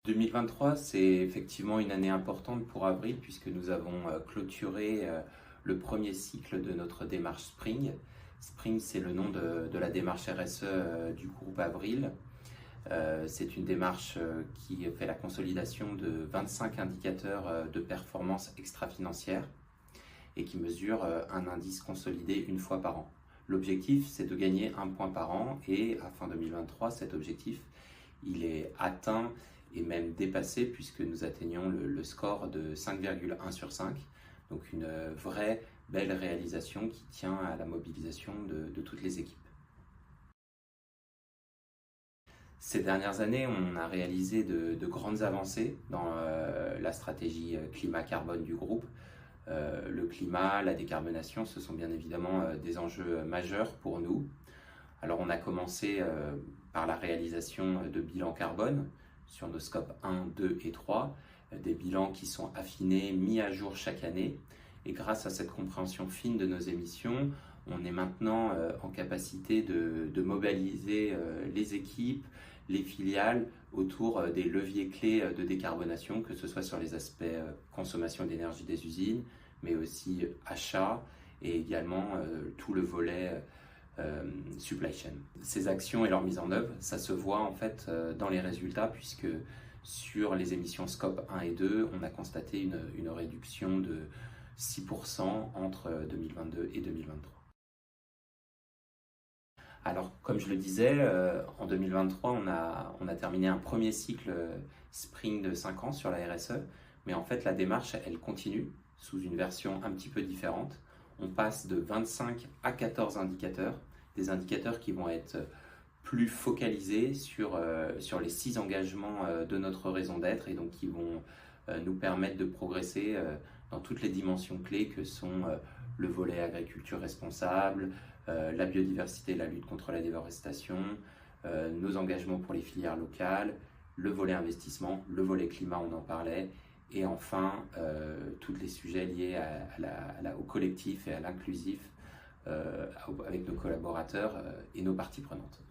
2023, c'est effectivement une année importante pour Avril puisque nous avons clôturé le premier cycle de notre démarche Spring. Spring, c'est le nom de la démarche RSE du groupe Avril. C'est une démarche qui fait la consolidation de 25 indicateurs de performance extra-financière et qui mesure un indice consolidé une fois par an. L'objectif, c'est de gagner un point par an et à fin 2023, cet objectif, il est atteint et même dépassé puisque nous atteignons le score de 5,1 sur 5. Donc une vraie belle réalisation qui tient à la mobilisation de toutes les équipes. Ces dernières années, on a réalisé de grandes avancées dans la stratégie climat-carbone du groupe. Le climat, la décarbonation, ce sont bien évidemment des enjeux majeurs pour nous. Alors on a commencé par la réalisation de bilans carbone sur nos scopes 1, 2 et 3, des bilans qui sont affinés, mis à jour chaque année. Et grâce à cette compréhension fine de nos émissions, on est maintenant en capacité de mobiliser les équipes, les filiales autour des leviers clés de décarbonation, que ce soit sur les aspects consommation d'énergie des usines, mais aussi achat et également tout le volet supply chain. Ces actions et leur mise en œuvre, ça se voit en fait dans les résultats puisque sur les émissions Scope 1 et 2, on a constaté une réduction de 6% entre 2022 et 2023. Alors, comme je le disais, en 2023, on a terminé un premier cycle Spring de 5 ans sur la RSE, mais en fait, la démarche, elle continue sous une version un petit peu différente. On passe de 25 à 14 indicateurs, des indicateurs qui vont être plus focalisés sur les 6 engagements de notre raison d'être et donc qui vont nous permettre de progresser dans toutes les dimensions clés que sont le volet agriculture responsable, la biodiversité et la lutte contre la déforestation, nos engagements pour les filières locales, le volet investissement, le volet climat, on en parlait, et enfin tous les sujets liés au collectif et à l'inclusif avec nos collaborateurs et nos parties prenantes.